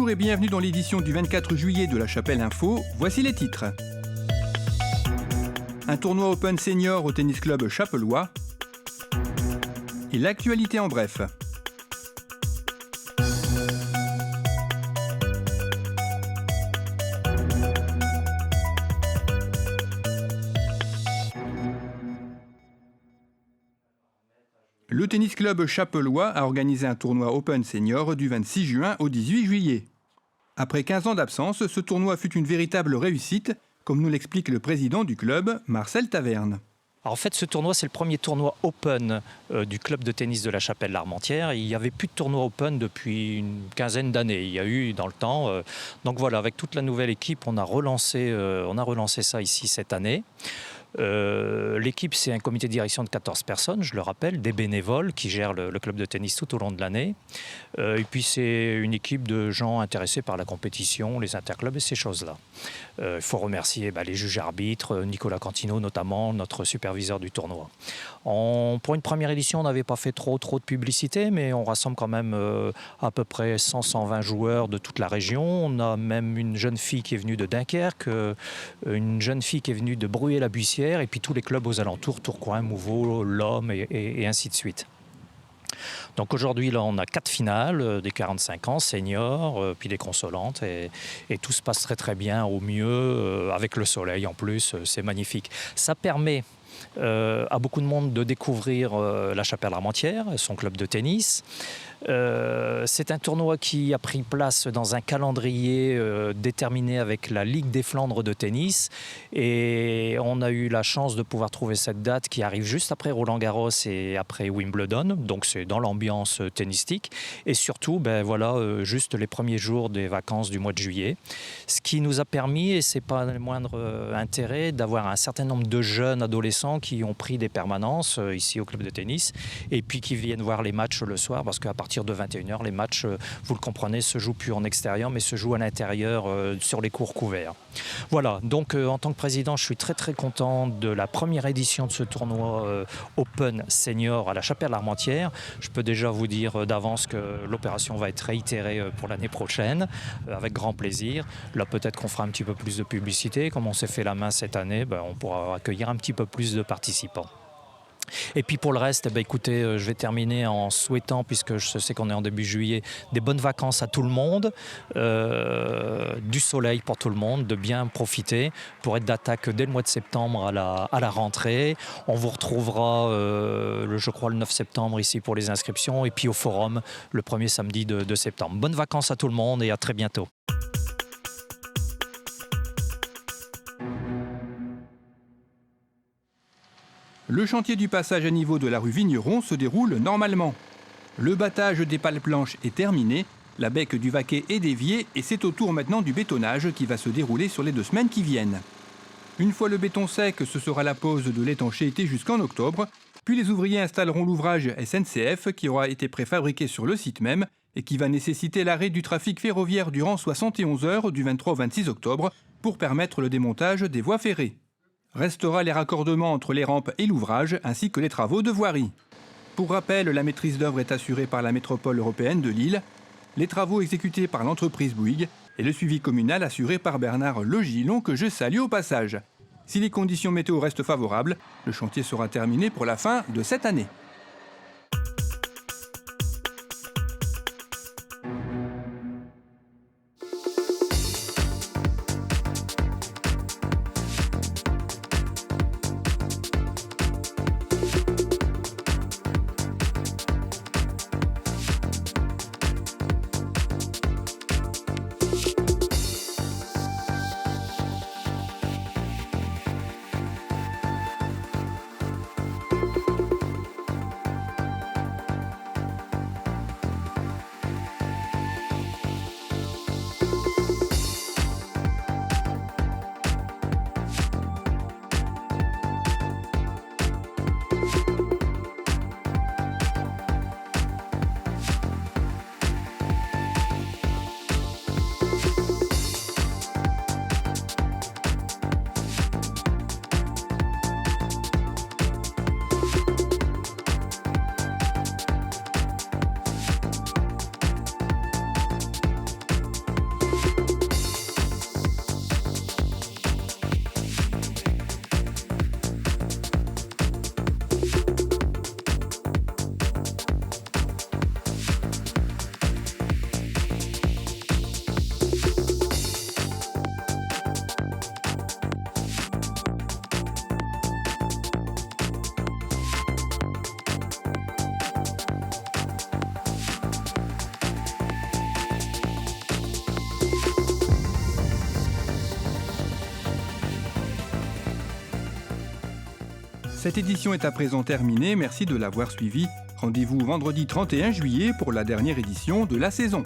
Bonjour et bienvenue dans l'édition du 24 juillet de La Chapelle Info. Voici les titres. Un tournoi Open Senior au tennis club chapellois. Et l'actualité en bref. Le tennis club chapellois a organisé un tournoi Open Senior du 26 juin au 18 juillet. Après 15 ans d'absence, ce tournoi fut une véritable réussite, comme nous l'explique le président du club, Marcel Taverne. Alors en fait, ce tournoi, c'est le premier tournoi Open du club de tennis de la Chapelle-Larmentière. Il n'y avait plus de tournoi Open depuis une quinzaine d'années. Il y a eu dans le temps. Donc voilà, avec toute la nouvelle équipe, on a relancé ça ici cette année. L'équipe, c'est un comité de direction de 14 personnes, je le rappelle, des bénévoles qui gèrent le club de tennis tout au long de l'année. Et puis c'est une équipe de gens intéressés par la compétition, les interclubs et ces choses-là. Il faut remercier les juges arbitres, Nicolas Cantino notamment, notre superviseur du tournoi. Pour une première édition, on n'avait pas fait trop de publicité, mais on rassemble quand même à peu près 100-120 joueurs de toute la région. On a même une jeune fille qui est venue de Dunkerque, une jeune fille qui est venue de Bruay-la-Buissière, et puis tous les clubs aux alentours, Tourcoing, Mouveau, l'Homme et ainsi de suite. Donc aujourd'hui, là, on a 4 finales, des 45 ans, seniors, puis des consolantes, et tout se passe très bien, au mieux, avec le soleil en plus, c'est magnifique. Ça permet à beaucoup de monde de découvrir la Chapelle-Larmentière, son club de tennis. C'est un tournoi qui a pris place dans un calendrier déterminé avec la Ligue des Flandres de tennis, et on a eu la chance de pouvoir trouver cette date qui arrive juste après Roland-Garros et après Wimbledon, donc c'est dans l'ambiance tennistique, et surtout juste les premiers jours des vacances du mois de juillet, ce qui nous a permis, et c'est pas le moindre intérêt, d'avoir un certain nombre de jeunes adolescents qui ont pris des permanences ici au club de tennis, et puis qui viennent voir les matchs le soir, parce qu'à partir de 21h, les matchs, vous le comprenez, se jouent plus en extérieur, mais se jouent à l'intérieur sur les cours couverts. Voilà, donc en tant que président, je suis très content de la première édition de ce tournoi Open Senior à la Chapelle-Larmentière. Je peux déjà vous dire d'avance que l'opération va être réitérée pour l'année prochaine, avec grand plaisir. Là, peut-être qu'on fera un petit peu plus de publicité. Comme on s'est fait la main cette année, on pourra accueillir un petit peu plus de participants. Et puis pour le reste, écoutez, je vais terminer en souhaitant, puisque je sais qu'on est en début juillet, des bonnes vacances à tout le monde, du soleil pour tout le monde, de bien profiter pour être d'attaque dès le mois de septembre à la rentrée. On vous retrouvera, je crois, le 9 septembre ici pour les inscriptions, et puis au forum le premier samedi de septembre. Bonnes vacances à tout le monde et à très bientôt. Le chantier du passage à niveau de la rue Vigneron se déroule normalement. Le battage des pales planches est terminé, la bec du vaquet est déviée et c'est au tour maintenant du bétonnage qui va se dérouler sur les 2 semaines qui viennent. Une fois le béton sec, ce sera la pause de l'étanchéité jusqu'en octobre, puis les ouvriers installeront l'ouvrage SNCF qui aura été préfabriqué sur le site même et qui va nécessiter l'arrêt du trafic ferroviaire durant 71 heures du 23 au 26 octobre pour permettre le démontage des voies ferrées. Restera les raccordements entre les rampes et l'ouvrage, ainsi que les travaux de voirie. Pour rappel, la maîtrise d'œuvre est assurée par la métropole européenne de Lille, les travaux exécutés par l'entreprise Bouygues et le suivi communal assuré par Bernard Legillon, que je salue au passage. Si les conditions météo restent favorables, le chantier sera terminé pour la fin de cette année. Cette édition est à présent terminée, merci de l'avoir suivie. Rendez-vous vendredi 31 juillet pour la dernière édition de la saison.